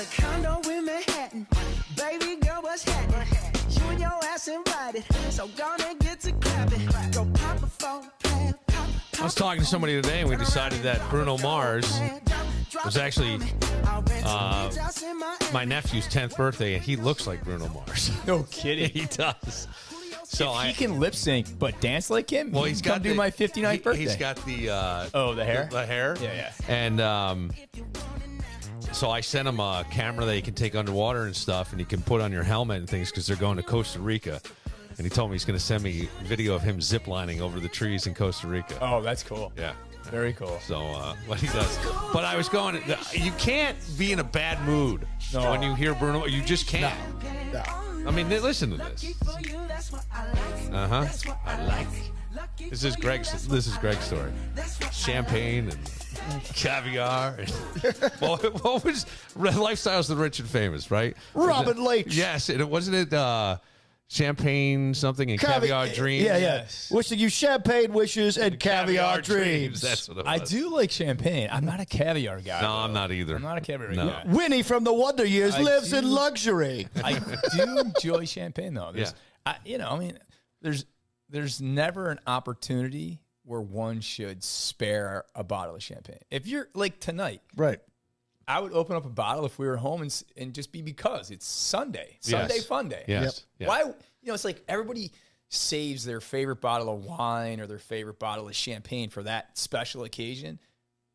a condo in Manhattan. Baby girl, what's happening? You and your ass invited, so gonna get to clapping. Go pop a phone, I was talking to somebody today, and we decided that Bruno Mars was actually my nephew's 10th birthday, and he looks like Bruno Mars. No kidding. He does. So he can lip sync, but dance like him. Well, he's got to do my 59th birthday. He's got the the hair. The hair. Yeah. And so I sent him a camera that he can take underwater and stuff, and he can put on your helmet and things because they're going to Costa Rica. And he told me he's going to send me video of him ziplining over the trees in Costa Rica. Oh, that's cool. Yeah. Very cool. So what he does. But I was going, you can't be in a bad mood when you hear Bruno. You just can't. No. I mean, listen to this. I like. This is Greg's story. Champagne and caviar. And, well, what was Lifestyles of the Rich and Famous, right? Robin Leach. Yes, and wasn't it champagne something and caviar dreams? Yeah. Yes. Wishing you champagne wishes and caviar dreams. That's what it was. I do like champagne. I'm not a caviar guy. No, though. I'm not either. I'm not a caviar No. guy. Winnie from the Wonder Years I lives do- in luxury. I do enjoy champagne, though. Yeah. There's never an opportunity where one should spare a bottle of champagne. If you're like tonight, Right. I would open up a bottle if we were home and just be because it's Sunday fun day. Yes. Yep. Why? It's like everybody saves their favorite bottle of wine or their favorite bottle of champagne for that special occasion.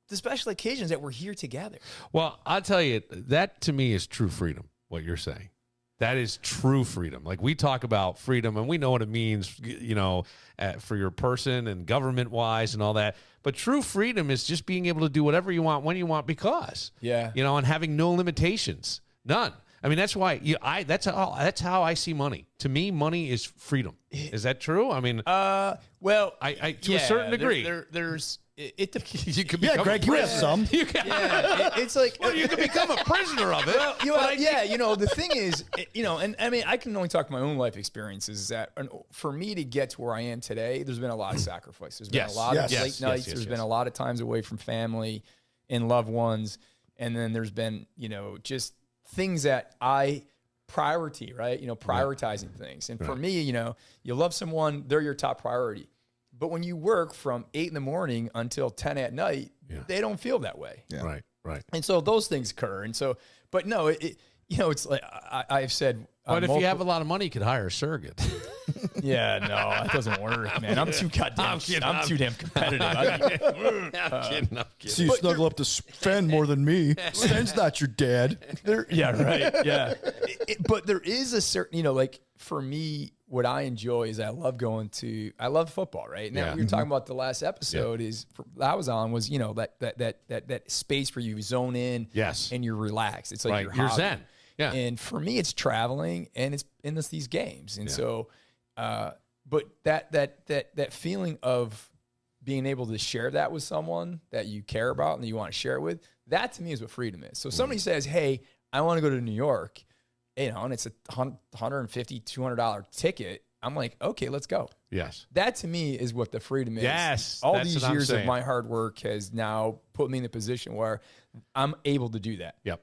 The special occasions that we're here together. Well, I'll tell you, that to me is true freedom, what you're saying. That is true freedom. Like, we talk about freedom, and we know what it means, for your person and government-wise and all that. But true freedom is just being able to do whatever you want, when you want, because. Yeah. And having no limitations. None. I mean, that's why that's how I see money. To me, money is freedom. Is that true? I mean, well, I to a certain degree. There's it depends. You can Yeah, become Greg, a you have prisoner. some. It's like You can become a prisoner of it. The thing is, and I mean, I can only talk my own life experiences. That for me to get to where I am today, there's been a lot of sacrifice. There's been Yes. a lot of Yes. late nights. There's been a lot of times away from family and loved ones, and then there's been just things that I priority, right? Prioritizing things. And for me, you love someone, they're your top priority. But when you work from 8 in the morning until 10 at night, they don't feel that way. Yeah. Right. And so those things occur. And so, but no, it's like I've said. But if you have a lot of money, you could hire a surrogate. Yeah, no, that doesn't work, man. I'm too goddamn. I'm too damn competitive. I'm kidding. So you snuggle up to Sven more than me. Sven's not your dad. Yeah, right. Yeah. But there is a certain, like for me, what I enjoy is I love football, right? Now we were talking about the last episode I was on was, that space where you zone in and you're relaxed. It's like you're zen. Yeah. And for me, it's traveling and it's these games. And so, but that feeling of being able to share that with someone that you care about and that you want to share it with, that to me is what freedom is. So if somebody says, hey, I want to go to New York, and it's a $150, $200 ticket, I'm like, okay, let's go. Yes. That to me is what the freedom is. Yes. All that's these what I'm years of saying. my hard work has now put me in a position where I'm able to do that. Yep.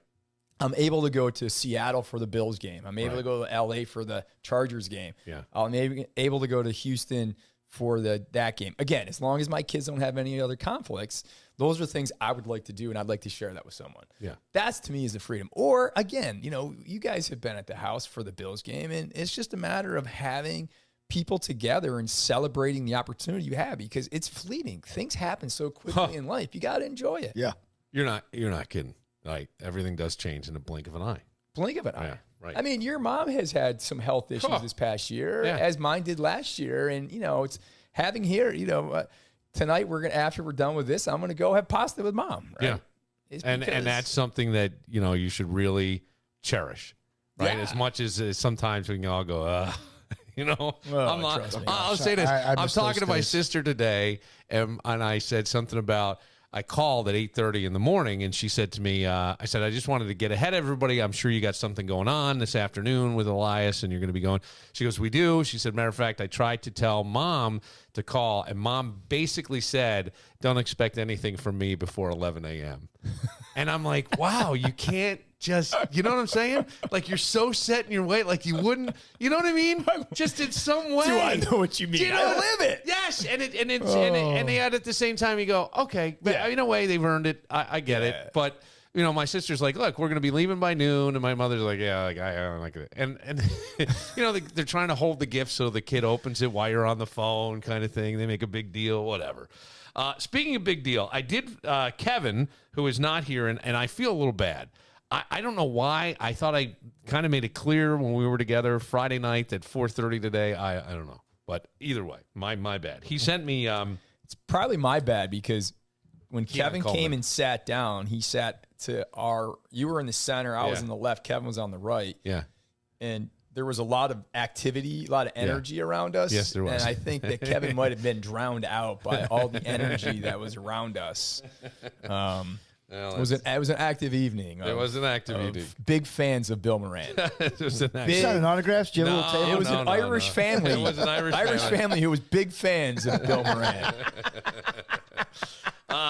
I'm able to go to Seattle for the Bills game. I'm able to go to LA for the Chargers game. Yeah. I'm able to go to Houston for that game. Again, as long as my kids don't have any other conflicts, those are things I would like to do, and I'd like to share that with someone. Yeah. That's to me is the freedom. Or again, you guys have been at the house for the Bills game, and it's just a matter of having people together and celebrating the opportunity you have, because it's fleeting. Things happen so quickly in life. You got to enjoy it. Yeah. You're not kidding. Like, everything does change in a blink of an eye. Blink of an eye. Yeah, right. I mean, your mom has had some health issues this past year, as mine did last year. And, it's having here, tonight after we're done with this, I'm going to go have pasta with mom. Right? Yeah. And that's something that, you should really cherish, right? Yeah. As much as sometimes we can all go, trust me. I'll say this. I I'm miss talking those to my days. sister today, and I said something about, I called at 8:30 in the morning, and she said to me, I said, I just wanted to get ahead of everybody. I'm sure you got something going on this afternoon with Elias, and you're going to be going. She goes, we do. She said, matter of fact, I tried to tell Mom to call, and Mom basically said, don't expect anything from me before 11 a.m. And I'm like, wow, you can't just, you know what I'm saying? Like you're so set in your way, like you wouldn't, you know what I mean? Just in some way. Do I know what you mean? You know, I live it. Yes, and yet at the same time you go, okay, but in a way they've earned it. I get it, but. You know, my sister's like, look, we're going to be leaving by noon. And my mother's like, yeah, like, I don't like it. And you know, they're trying to hold the gift so the kid opens it while you're on the phone kind of thing. They make a big deal, whatever. Speaking of big deal, I did, Kevin, who is not here, and I feel a little bad. I don't know why. I thought I kind of made it clear when we were together Friday night at 4:30 today. I don't know. But either way, my bad. He sent me. It's probably my bad because when Kevin Coleman came and sat down, he sat to you were in the center, I was Yeah. in the left, Kevin was on the right. Yeah. And there was a lot of activity, a lot of energy around us. Yes, there was. And I think that Kevin might have been drowned out by all the energy that was around us. It was an active evening. It was an active evening. Big fans of Bill Moran. It was an You signing autographs? Did you have a little table? It was an Irish family. It was an Irish family who was big fans of Bill Moran.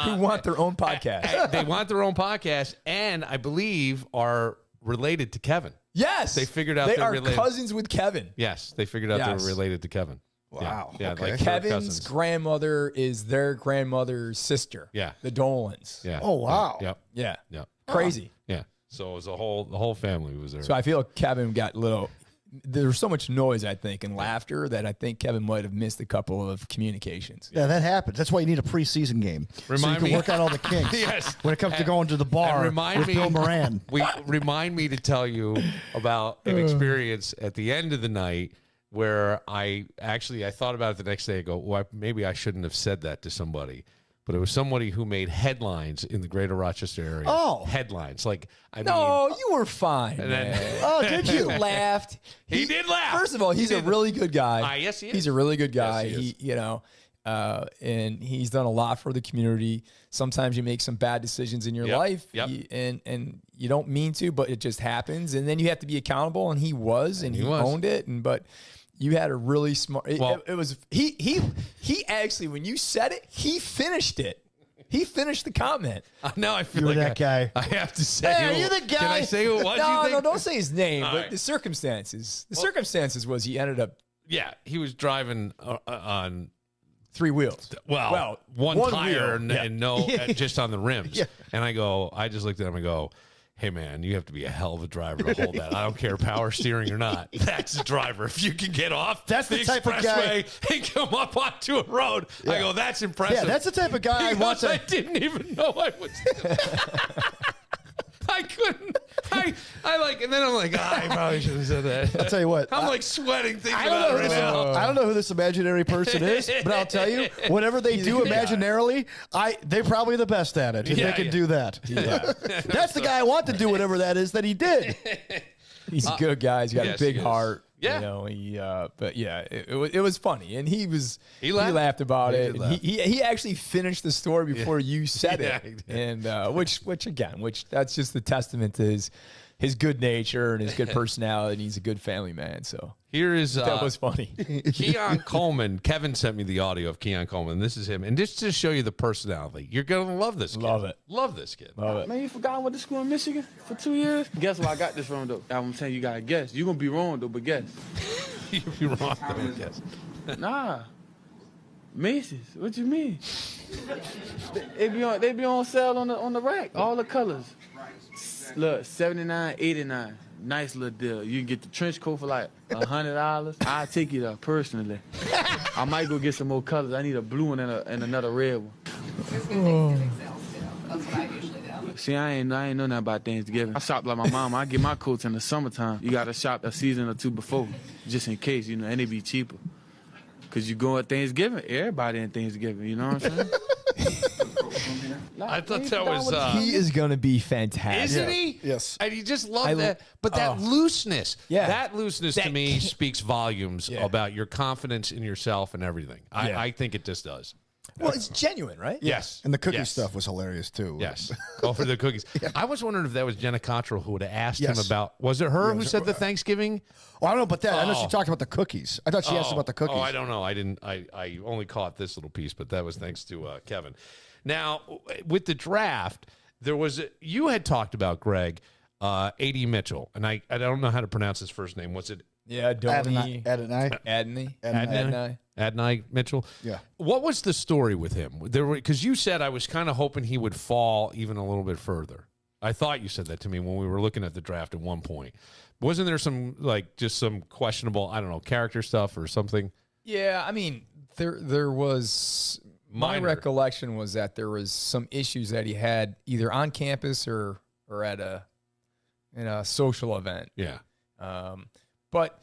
Who want their own podcast. They want their own podcast, and I believe are related to Kevin. Yes. They figured out they they're are related. cousins with Kevin. Yes, they figured out they Yes. were related to Kevin. Wow. Yeah, Okay. like third Kevin's cousins. grandmother is their grandmother's sister. Yeah. The Dolans. Yeah. Oh, wow. Yep. Yeah. Yep. Crazy. Yeah. So it was the whole family was there. So I feel Kevin got there was so much noise, I think, and laughter that I think Kevin might have missed a couple of communications. Yeah, that happens. That's why you need a preseason game. So Remind you can me- work out all the kinks. Yes. When it comes to going to the bar remind with me- Bill Moran. Remind me to tell you about an experience at the end of the night where I thought about it the next day. I go, well, maybe I shouldn't have said that to somebody. But it was somebody who made headlines in the greater Rochester area. Oh. Headlines. Like, I mean. No, you were fine. And then- man. Oh, did He you? laughed. He did laugh. First of all, he's a really good guy. Yes, he is. He's a really good guy. Yes, he is. You know, and he's done a lot for the community. Sometimes you make some bad decisions in your Yep, life, yep. and you don't mean to, but it just happens. And then you have to be accountable. And he was, and he was. owned it. But you had a really smart. Well- It was he actually, when you said it, he finished it. He finished the comment. Now I feel You were like that guy. I have to say. Hey, are who- you the Can I guy? say who it was? you No, think? don't say his name. All but right. the circumstances. The circumstances was he ended up Yeah, he was driving on 3 wheels. well one tire wheel. Yeah. and no just on the rims. Yeah. And I just looked at him and go, hey man, you have to be a hell of a driver to hold that. I don't care power steering or not. That's the driver. If you can get off That's the type of expressway and come up onto a road, I Yeah. go, that's impressive. Yeah, that's the type of guy I He want goes, to. I didn't even know I was. I couldn't. I like, and then I'm like, I probably shouldn't have said that. I'll tell you what. I'm like sweating thinking I don't about know it who right this, now. I don't know who this imaginary person is, but I'll tell you, whatever they do imaginarily, they're probably the best at it. If Yeah, they can yeah. do that. Yeah. That's the guy I want to do whatever that is that he did. He's a good guy. He's got yes, a big he is. heart. Yeah. You know, but yeah, it was funny. And he laughed about He it. did And laugh. he actually finished the story before you said Yeah, it. he did. And which that's just a testament to his good nature and his good personality, and he's a good family man. So Here is that was funny. Keon Coleman. Kevin sent me the audio of Keon Coleman. This is him. And just to show you the personality, you're going to love this kid. Love it. Love this kid. Love it. Man, you forgot I went to school in Michigan for 2 years? Guess where I got this from, though? I'm saying you gotta guess. You're gonna be wrong, though, but guess. You're wrong. I guess. Nah. Macy's. What you mean? They be on sale on the rack. All the colors. Look, $79, $89. Nice little deal. You can get the trench coat for like $100. I'll take you there personally. I might go get some more colors. I need a blue one and another red one. That's what I usually do. See, I ain't know nothing about Thanksgiving. I shop like my mom. I get my coats in the summertime. You gotta shop a season or two before, just in case, and they be cheaper. Cause you go at Thanksgiving, everybody in Thanksgiving, you know what I'm saying? I thought that was. He is going to be fantastic. Isn't he? Yes. And he just loved I- that. But that looseness, Yeah. that looseness to That me can't- speaks volumes Yeah. about your confidence in yourself and everything. Yeah. I think it just does. Well, it's genuine, right? Yes. And the cookie Yes. stuff was hilarious, too. Yes. Go for the cookies. I was wondering if that was Jenna Cottrell who would have asked him Yes. about. Was it her Yeah, who was said it- the Thanksgiving? Oh, I don't know about that. I know Oh. she talked about the cookies. I thought she asked about the cookies. Oh, I don't know. I didn't. I only caught this little piece, but that was thanks to Kevin. Now, with the draft, there was you had talked about, Greg, A.D. Mitchell, and I don't know how to pronounce his first name. What's it? Yeah, Adonai. Adonai Mitchell. Yeah. What was the story with him? Because you said I was kind of hoping he would fall even a little bit further. I thought you said that to me when we were looking at the draft at one point. Wasn't there some just some questionable, I don't know, character stuff or something? Yeah, I mean, there was my recollection was that there was some issues that he had either on campus or at in a social event. Yeah. But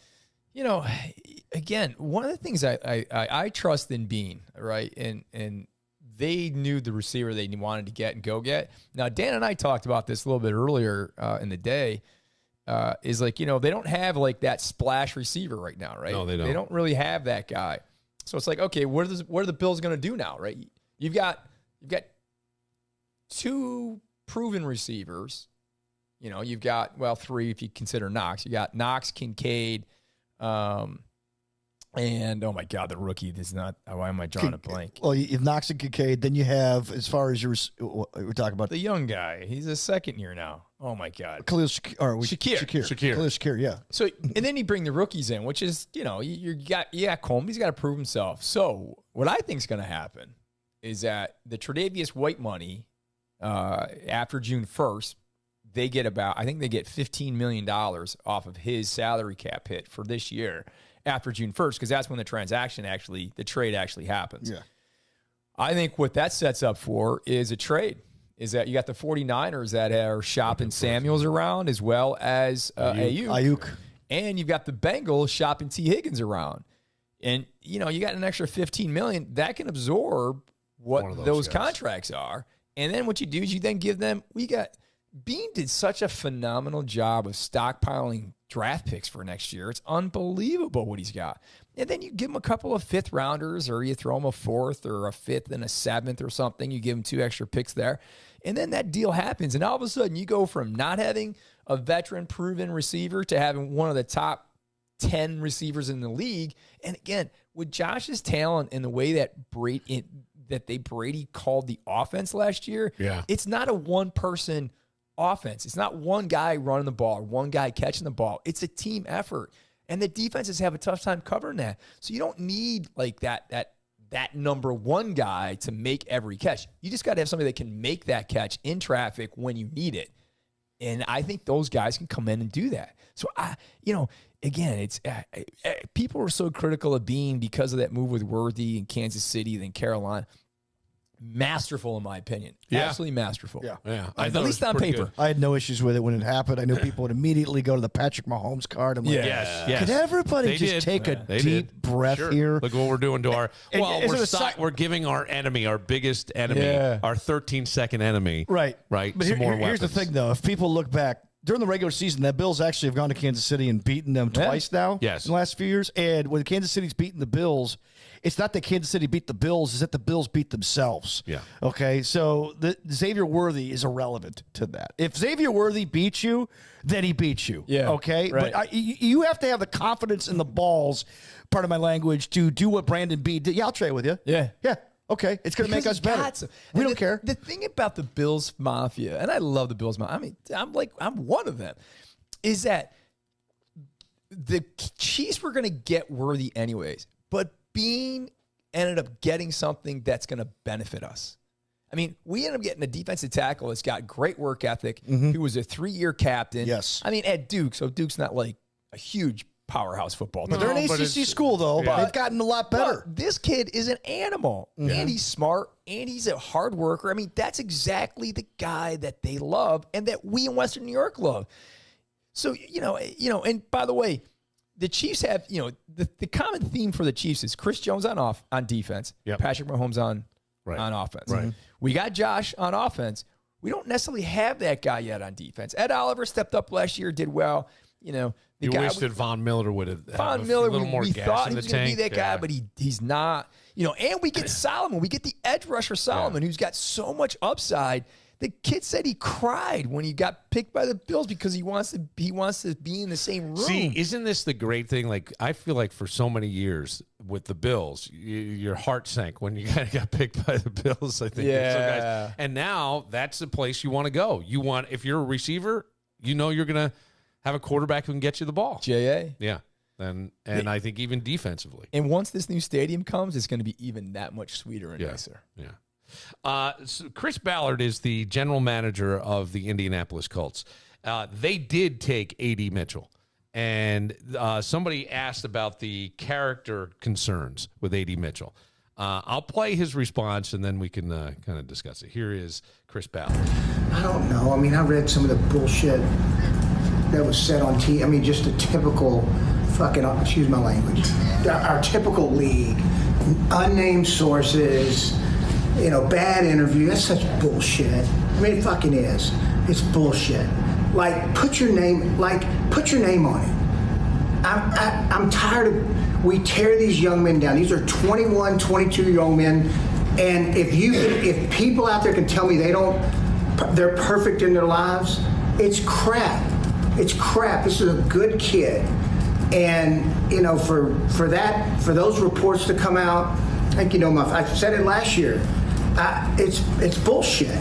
again, one of the things I trust in Bean, right? And they knew the receiver they wanted to get and go get. Now, Dan and I talked about this a little bit earlier in the day. Is they don't have like that splash receiver right now, right? No, they don't. They don't really have that guy. So it's like, okay, what are the Bills going to do now, right? You've got two proven receivers. You've got, three if you consider Knox. You got Knox, Kincaid, and oh my God, the rookie is not. Why am I drawing a blank? Well, you have Knox and Kincaid. Then you have, as far as we're talking about The young guy. He's a second year now. Oh my God. Shakir. Shakir. Khalil Shakir, yeah. So, and then you bring the rookies in, which is, you got Coleman. He's got to prove himself. So what I think is going to happen is that the Tre'Davious White money after June 1st, they get $15 million off of his salary cap hit for this year after June 1st, because that's when the trade actually happens. Yeah. I think what that sets up for is a trade. Is that you got the 49ers that are shopping Samuels around as well as Ayuk. And you've got the Bengals shopping T. Higgins around. And, you got an extra $15 million. That can absorb what those contracts are. And then what you do is you then give them – Bean did such a phenomenal job of stockpiling draft picks for next year. It's unbelievable what he's got. And then you give him a couple of fifth rounders, or you throw him a fourth or a fifth and a seventh or something. You give him 2 extra picks there. And then that deal happens. And all of a sudden you go from not having a veteran proven receiver to having one of the top 10 receivers in the league. And again, with Josh's talent and the way that Brady called the offense last year, it's not a one-person offense. It's not one guy running the ball or one guy catching the ball. It's a team effort. And the defenses have a tough time covering that. So you don't need like that number one guy to make every catch. You just got to have somebody that can make that catch in traffic when you need it. And I think those guys can come in and do that. So again, it's people were so critical of Bean because of that move with Worthy in Kansas City, then Carolina. Masterful, in my opinion. Absolutely masterful. Yeah. At least on paper. Good. I had no issues with it when it happened. I knew people would immediately go to the Patrick Mahomes card. I'm like, yes. Could everybody take a deep breath here? Look what we're doing to our. We're giving our enemy, our biggest enemy, our 13-second enemy. Right. But here's the thing, though. If people look back, during the regular season, the Bills actually have gone to Kansas City and beaten them twice now in the last few years. And when Kansas City's beaten the Bills, it's not that Kansas City beat the Bills, it's that the Bills beat themselves. Yeah. Okay, so the Xavier Worthy is irrelevant to that. If Xavier Worthy beats you, then he beats you. Yeah. Okay? Right. But you have to have the confidence in the balls, part of my language, to do what Brandon B did. Yeah, I'll trade with you. Yeah. Yeah. Okay, it's going to make us better. We don't care. The thing about the Bills Mafia, and I love the Bills Mafia, I mean, I'm one of them, is that the Chiefs were going to get Worthy anyways, but Bean ended up getting something that's going to benefit us. I mean, we ended up getting a defensive tackle that's got great work ethic, who was a 3-year captain. Yes. I mean, at Duke, so Duke's not like a huge powerhouse football team. But they're an ACC school, though. They've gotten a lot better. Well, this kid is an animal, and he's smart, and he's a hard worker. I mean, that's exactly the guy that they love and that we in Western New York love. So, and by the way, the Chiefs have, the common theme for the Chiefs is Chris Jones on defense, Patrick Mahomes on offense. Right. We got Josh on offense. We don't necessarily have that guy yet on defense. Ed Oliver stepped up last year, did well. You wish that Von Miller would have a little more gas thought he was going to be that guy, but he's not. And we get Solomon. We get the edge rusher Solomon, who's got so much upside. The kid said he cried when he got picked by the Bills because he wants to be in the same room. See, isn't this the great thing? Like, I feel like for so many years with the Bills, your heart sank when you kind of got picked by the Bills. I think, some guys. And now that's the place you want to go. If you're a receiver, you know you're going to have a quarterback who can get you the ball. J.A. Yeah. And I think even defensively. And once this new stadium comes, it's going to be even that much sweeter and nicer. Yeah. So Chris Ballard is the general manager of the Indianapolis Colts. They did take A.D. Mitchell. And somebody asked about the character concerns with A.D. Mitchell. I'll play his response, and then we can kind of discuss it. Here is Chris Ballard. I don't know. I mean, I read some of the bullshit that was said on TV. I mean, just a typical fucking, excuse my language, our typical league. Unnamed sources, bad interview. That's such bullshit. I mean, it fucking is. It's bullshit. Like, put your name on it. I'm tired of, we tear these young men down. These are 21, 22 young men. And if people out there can tell me they're perfect in their lives, it's crap. It's crap. This is a good kid. And, for those reports to come out, I think, I said it last year, it's bullshit.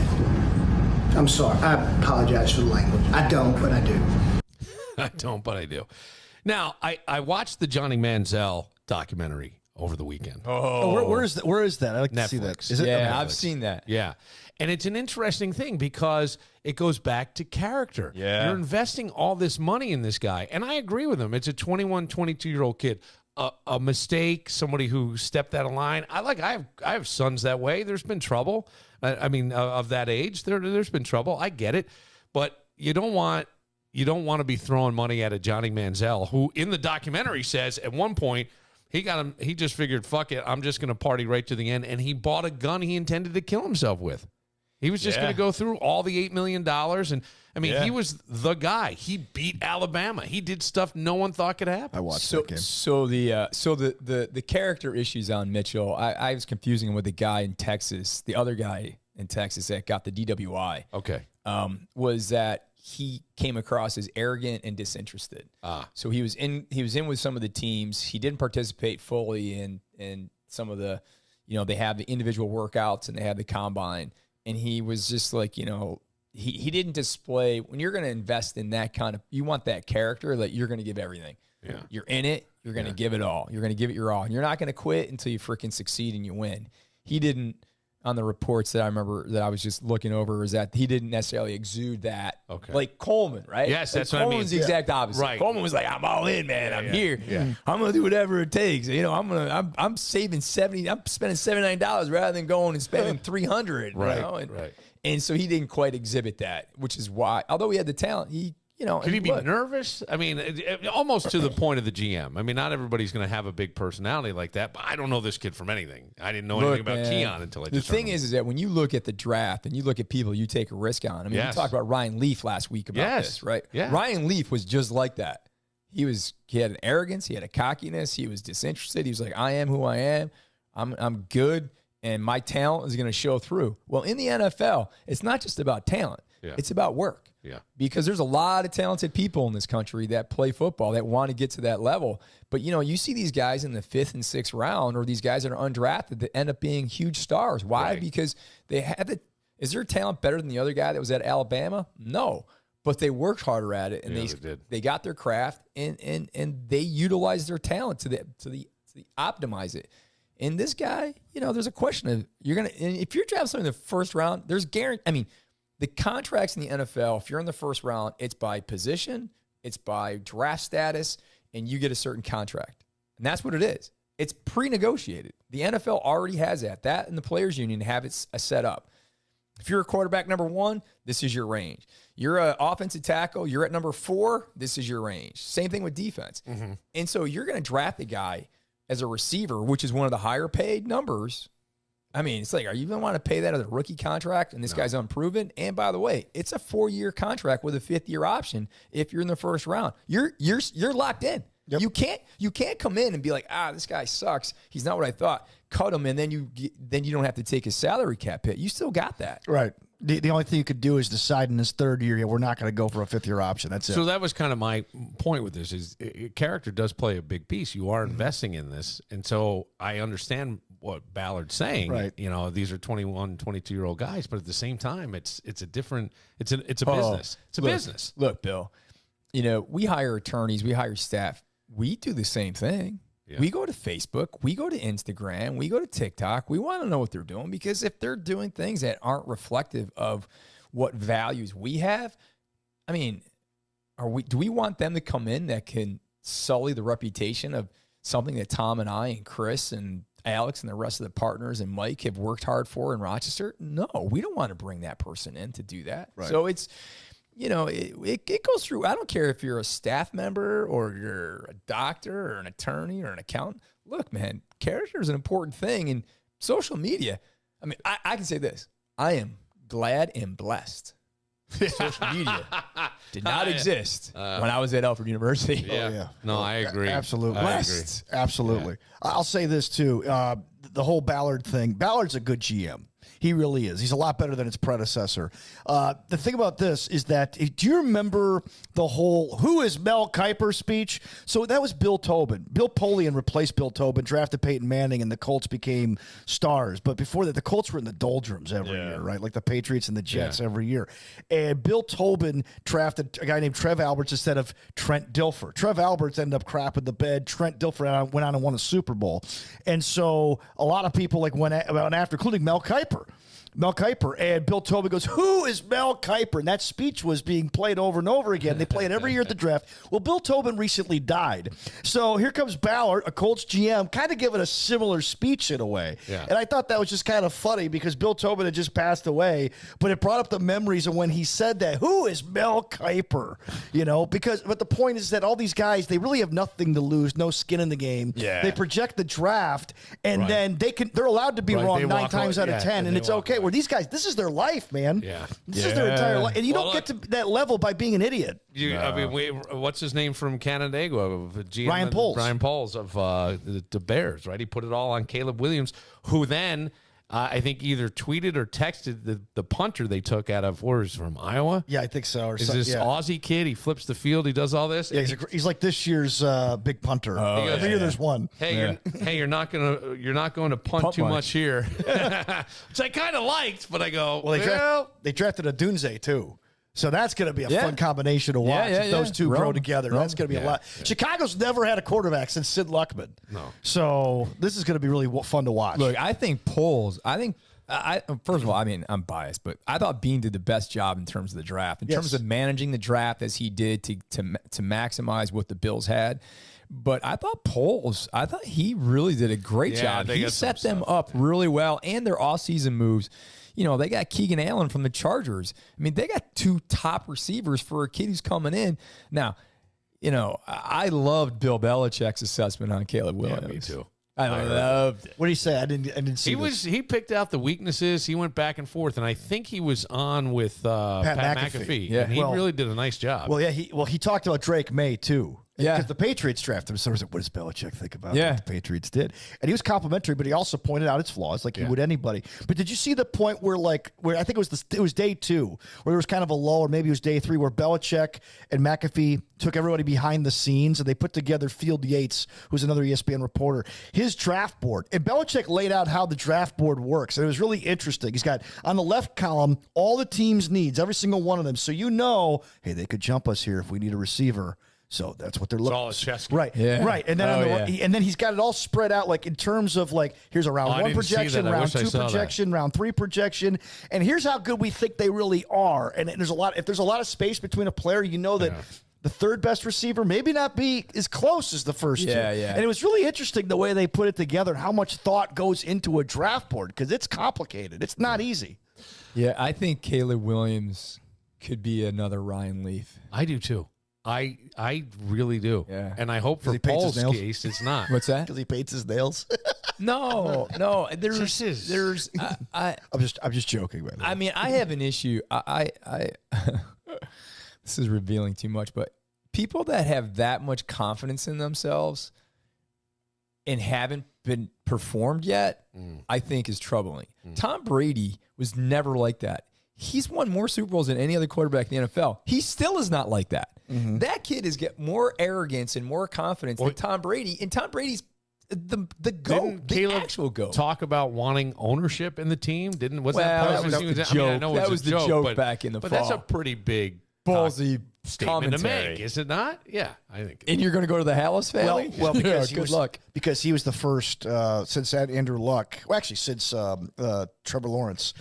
I'm sorry. I apologize for the language. I don't, but I do. I don't, but I do. Now, I watched the Johnny Manziel documentary over the weekend. Where is that? I like Netflix. to see that. Is it? Yeah, I've seen that. Yeah. And it's an interesting thing because it goes back to character. Yeah. You're investing all this money in this guy. And I agree with him. It's a 21, 22-year-old kid. A mistake, somebody who stepped out of line. I have sons that way. There's been trouble. I mean, of that age, there's been trouble. I get it. But you don't want to be throwing money at a Johnny Manziel, who in the documentary says at one point, he just figured, fuck it, I'm just going to party right to the end. And he bought a gun he intended to kill himself with. He was just going to go through all the $8 million. And, I mean, he was the guy. He beat Alabama. He did stuff no one thought could happen. I watched that game. So the character issues on Mitchell, I was confusing him with the guy in Texas, the other guy in Texas that got the DWI. Okay. Was that he came across as arrogant and disinterested. So he was in with some of the teams. He didn't participate fully in some of the, they have the individual workouts and they have the combine. And he was just like, he didn't display, when you're going to invest in that kind of, you want that character that you're going to give everything. Yeah. You're in it. You're going to give it all. You're going to give it your all. And you're not going to quit until you freaking succeed and you win. He didn't, on the reports that I remember that I was just looking over, is that he didn't necessarily exude that. Okay. Like Coleman, right? Yes, like that's what I mean. Coleman's the exact opposite. Right. Coleman was like, I'm all in, man. I'm here. Yeah. I'm going to do whatever it takes. I'm saving I'm spending $79 rather than going and spending $300. Right. Right. And so he didn't quite exhibit that, which is why, although he had the talent, could he be nervous? I mean, almost to the point of the GM. I mean, not everybody's going to have a big personality like that, but I don't know this kid from anything. I didn't know anything about Keon until I just The thing is that when you look at the draft and you look at people you take a risk on, I mean, we talked about Ryan Leaf last week about this, right? Yeah. Ryan Leaf was just like that. He had an arrogance, he had a cockiness, he was disinterested. He was like, I am who I am. I'm good. And my talent is going to show through. Well, in the NFL, it's not just about talent. Yeah. It's about work. Yeah. Because there's a lot of talented people in this country that play football that want to get to that level. But, you see these guys in the 5th and 6th round, or these guys that are undrafted that end up being huge stars. Why? Right. Because they have it. Is their talent better than the other guy that was at Alabama? No. But they worked harder at it, and they got their craft, and they utilized their talent to optimize it. And this guy, there's a question of if you're drafting someone in the first round, there's guarantee. I mean, the contracts in the NFL, if you're in the first round, it's by position, it's by draft status, and you get a certain contract. And that's what it is. It's pre-negotiated. The NFL already has that. That and the Players Union have it set up. If you're a quarterback number 1, this is your range. You're an offensive tackle, you're at number 4, this is your range. Same thing with defense. Mm-hmm. And so you're going to draft a guy as a receiver, which is one of the higher paid numbers. I mean, it's like, are you going to want to pay that as a rookie contract? And this guy's unproven. And by the way, it's a 4-year contract with a 5th-year option. If you're in the first round, you're locked in. Yep. You can't come in and be like, this guy sucks. He's not what I thought. Cut him, and then you don't have to take his salary cap hit. You still got that, right? The only thing you could do is decide in his 3rd year, we're not going to go for a 5th-year option. That's it. So that was kind of my point with this: is character does play a big piece. You are investing in this, and so I understand what Ballard's saying. Right. You know, these are 21, 22-year-old guys, but at the same time, it's a different. It's a business. It's a business. Look, Bill. You know, we hire attorneys, we hire staff. We do the same thing. Yeah. We go to Facebook, we go to Instagram, we go to TikTok. We want to know what they're doing, because if they're doing things that aren't reflective of what values we have, I mean, do we want them to come in that can sully the reputation of something that Tom and I and Chris and Alex and the rest of the partners and Mike have worked hard for in Rochester? No, we don't want to bring that person in to do that. Right. So it's, you know, it goes through. I don't care if you're a staff member or you're a doctor or an attorney or an accountant. Look, man, character is an important thing in social media. I mean, I can say this. I am glad and blessed. Social media did not exist when I was at Alfred University. Yeah. Oh, yeah. No, I agree. Absolutely. Blessed. Absolutely. Yeah. I'll say this, too. The whole Ballard thing. Ballard's a good GM. He really is. He's a lot better than his predecessor. The thing about this is that, do you remember the whole "who is Mel Kiper" speech? So that was Bill Tobin. Bill Polian replaced Bill Tobin, drafted Peyton Manning, and the Colts became stars. But before that, the Colts were in the doldrums every year, right? Like the Patriots and the Jets every year. And Bill Tobin drafted a guy named Trev Alberts instead of Trent Dilfer. Trev Alberts ended up crapping the bed. Trent Dilfer went on and won a Super Bowl. And so a lot of people went after, including Mel Kiper. And Bill Tobin goes, "Who is Mel Kiper?" And that speech was being played over and over again. They play it every year at the draft. Well, Bill Tobin recently died. So here comes Ballard, a Colts GM, kind of giving a similar speech in a way. Yeah. And I thought that was just kind of funny because Bill Tobin had just passed away, but it brought up the memories of when he said that. Who is Mel Kiper? You know, but the point is that all these guys, they really have nothing to lose, no skin in the game. Yeah. They project the draft, and then they're allowed to be wrong 9 times out of 10, and it's okay. Where these guys, this is their life, man. Yeah. This is their entire life. And you don't get to that level by being an idiot. I mean, what's his name from Canandaigua? Ryan Poles. Ryan Poles of the Bears, right? He put it all on Caleb Williams, who then I think either tweeted or texted the punter they took out of, where is from Iowa? Yeah, I think so. Is this Aussie kid? He flips the field. He does all this. Yeah, he's like this year's big punter. Every year there's one. Hey, you're not going to punt too much here, which I kind of liked, but I go, they drafted a Dunze too. So that's going to be a fun combination to watch if those two grow together. That's going to be a lot. Yeah. Chicago's never had a quarterback since Sid Luckman. No. So this is going to be really fun to watch. Look, I think Poles, first of all, I mean, I'm biased, but I thought Bean did the best job in terms of the draft, in terms of managing the draft as he did to maximize what the Bills had. But I thought he really did a great job. He set them up really well, and their offseason moves. You know, they got Keegan Allen from the Chargers. I mean, they got 2 top receivers for a kid who's coming in. Now, you know, I loved Bill Belichick's assessment on Caleb Williams. Yeah, me too. I loved it. What did he say? I didn't see He picked out the weaknesses. He went back and forth, and I think he was on with Pat McAfee. Yeah, and he really did a nice job. Well, he talked about Drake May too. Yeah, because the Patriots drafted him. So I was like, what does Belichick think about what the Patriots did? And he was complimentary, but he also pointed out its flaws, like he would anybody. But did you see the point where I think it was day 2, where there was kind of a lull, or maybe it was day 3, where Belichick and McAfee took everybody behind the scenes and they put together Field Yates, who's another ESPN reporter, his draft board. And Belichick laid out how the draft board works. And it was really interesting. He's got on the left column all the team's needs, every single one of them. So hey, they could jump us here if we need a receiver. So that's what they're looking for. It's all a chess game. Right, right. And then and then he's got it all spread out, like in terms of here's a round 1 projection, round 2 projection, round 3 projection, and here's how good we think they really are. And if there's a lot of space between a player, you know that the third best receiver maybe not be as close as the first two. And it was really interesting the way they put it together, how much thought goes into a draft board, because it's complicated. It's not easy. Yeah, I think Caleb Williams could be another Ryan Leaf. I do too. I really do. Yeah. And I hope for Paul's case it's not. What's that? Because he paints his nails. No. I'm just joking, man. I mean, I have an issue. This is revealing too much, but people that have that much confidence in themselves and haven't been performed yet, I think is troubling. Tom Brady was never like that. He's won more Super Bowls than any other quarterback in the NFL. He still is not like that. That kid has got more arrogance and more confidence than Tom Brady, and Tom Brady's the GOAT, the actual GOAT. Talk about wanting ownership in the team? Was that was a joke. That was the joke back in the fall. But that's a pretty big ballsy statement to make, is it not? Yeah, I think. And you're going to go to the Hallis family? Well, because good luck. Because he was the first since Andrew Luck. Well, actually, since Trevor Lawrence.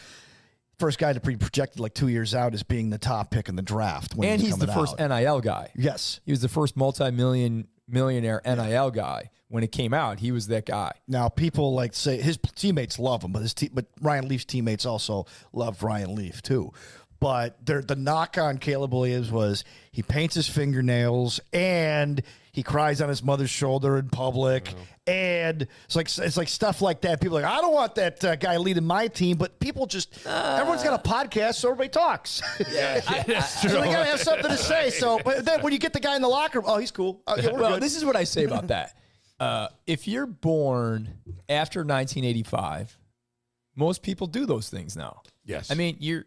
First guy to be projected like 2 years out as being the top pick in the draft. And he's the first NIL guy. Yes. He was the first millionaire NIL guy. When it came out, he was that guy. Now, people like say his teammates love him, but Ryan Leaf's teammates also loved Ryan Leaf too. But the knock on Caleb Williams was he paints his fingernails and he cries on his mother's shoulder in public. And it's like stuff like that. People are like, I don't want that guy leading my team, but people just everyone's got a podcast, so everybody talks. Yeah, that's true. So they gotta have something to say. So, but then when you get the guy in the locker room, oh, he's cool. Yeah, well, this is what I say about that. If you're born after 1985, most people do those things now. Yes, I mean you're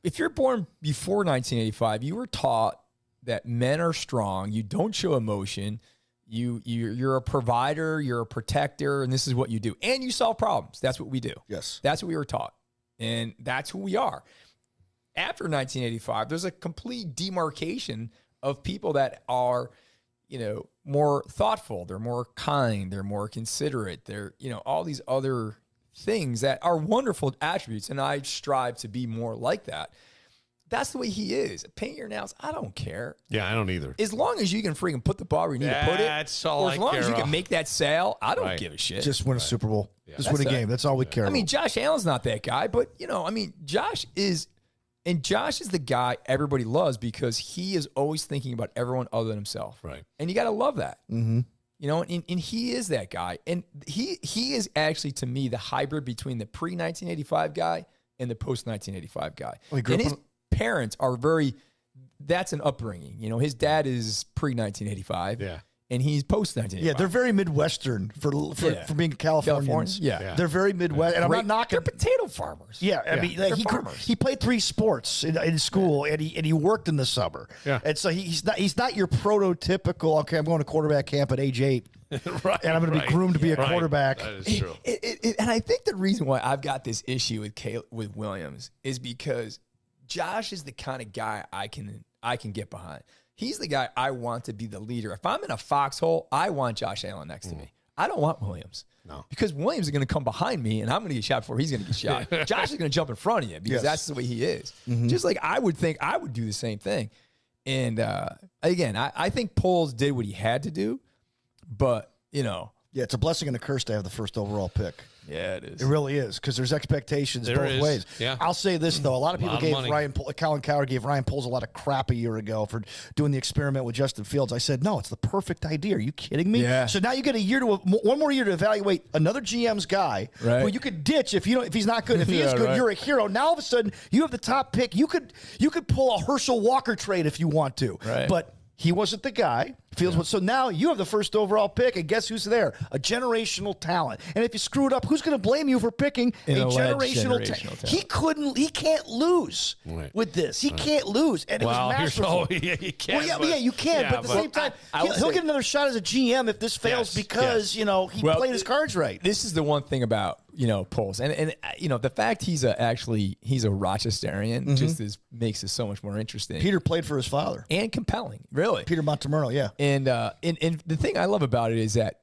if you're born before 1985, you were taught that men are strong. You don't show emotion. You're a provider. You're a protector, and this is what you do. And you solve problems. That's what we do. Yes, that's what we were taught, and that's who we are. After 1985, there's a complete demarcation of people that are, more thoughtful. They're more kind. They're more considerate. They're, all these other things that are wonderful attributes, and I strive to be more like that. That's the way he is. Paint your nails, I don't care. Yeah, I don't either. As long as you can freaking put the ball where you need to put it, that's all. Or as long as you can make that sale, I don't give a shit. Just win a Super Bowl. Yeah. Just win a game. That's all we care about. I mean, Josh Allen's not that guy, but, Josh is the guy everybody loves because he is always thinking about everyone other than himself. Right. And you got to love that. Mm-hmm. And he is that guy. And he is actually, to me, the hybrid between the pre-1985 guy and the post-1985 guy. And his parents are that's an upbringing. His dad is pre-1985. Yeah. And he's post-1985. Yeah, they're very Midwestern for being Californians. Yeah. They're very Midwest. And I'm not knocking. They're potato farmers. Yeah, I mean, he played 3 sports in school, and he worked in the summer. Yeah. And so he's not your prototypical, okay, I'm going to quarterback camp at age 8. Right, and I'm going to be groomed to be a quarterback. That is true. And I think the reason why I've got this issue with Williams is because Josh is the kind of guy I can get behind. He's the guy I want to be the leader. If I'm in a foxhole, I want Josh Allen next to me. I don't want Williams. No. Because Williams is going to come behind me, and I'm going to get shot before he's going to get shot. Josh is going to jump in front of you because that's the way he is. Mm-hmm. Just like I would think I would do the same thing. And again, I think Poles did what he had to do, but, Yeah, it's a blessing and a curse to have the first overall pick. Yeah, it is. It really is because there's expectations both ways. Yeah. I'll say this, though. A lot of people Colin Cowherd gave Ryan Poles a lot of crap a year ago for doing the experiment with Justin Fields. I said, no, it's the perfect idea. Are you kidding me? Yeah. So now you get one more year to evaluate another GM's guy who you could ditch if he's not good. If he is good, you're a hero. Now all of a sudden you have the top pick. You could pull a Herschel Walker trade if you want to. Right. But he wasn't the guy. So now you have the first overall pick, and guess who's there? A generational talent. And if you screw it up, who's going to blame you for picking a generational talent? He can't lose with this. He can't lose. And it was masterful. You can. You can. But at the same time, he'll get another shot as a GM if this fails because he played his cards right. This is the one thing about Poles, and the fact he's a Rochesterian just makes it so much more interesting. Peter played for his father and compelling, really. Peter Montemurro, yeah. And the thing I love about it is that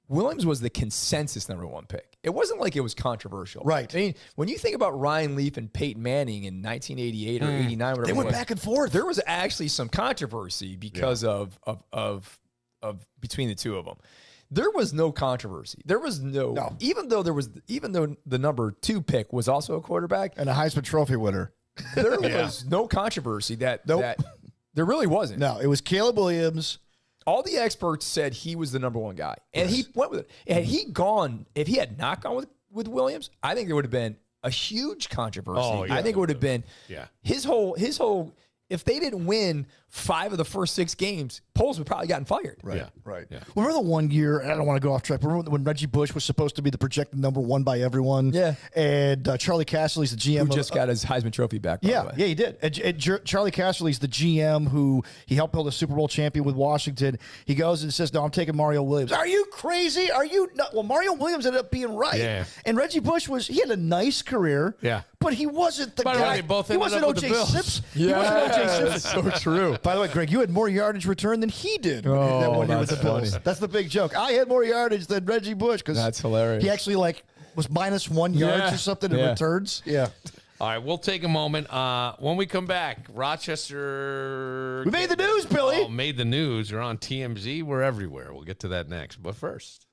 Williams was the consensus number 1 pick. It wasn't like it was controversial. Right. I mean, when you think about Ryan Leaf and Peyton Manning in 1988 or 89, whatever they went back and forth. There was actually some controversy because of between the two of them. There was no controversy. There was no. Even though the number 2 pick was also a quarterback and a Heisman Trophy winner, there was no controversy that there really wasn't. No, it was Caleb Williams. All the experts said he was the number 1 guy, and he went with it. If he had not gone with Williams, I think there would have been a huge controversy. I think it would have been his whole if they didn't win 5 of the first 6 games, Poles would probably gotten fired. Right, Yeah. right. Yeah. Remember the one year, and I don't want to go off track, but remember when Reggie Bush was supposed to be the projected number 1 by everyone? Yeah. And Charlie Casserly's the GM. Who just got his Heisman Trophy back, by the way. Yeah, he did. And Charlie Casserly's the GM who he helped build a Super Bowl champion with Washington. He goes and says, no, I'm taking Mario Williams. Are you crazy? Are you not? Well, Mario Williams ended up being right. Yeah. And Reggie Bush he had a nice career. Yeah. But he wasn't the By the way, guy. they both He ended wasn't up with the O.J. Bills. Simpson. Yeah, He wasn't O.J. Simpson. that's so true. By the way, Greg, you had more yardage return than he did Oh, that one year with the that's Bills. funny. That's the big joke. I had more yardage than Reggie Bush because That's hilarious. He actually was minus 1 yards or something in returns. Yeah. All right, we'll take a moment. When we come back, Rochester. We made the news, Billy. Oh, made the news. We're on TMZ. We're everywhere. We'll get to that next. But first.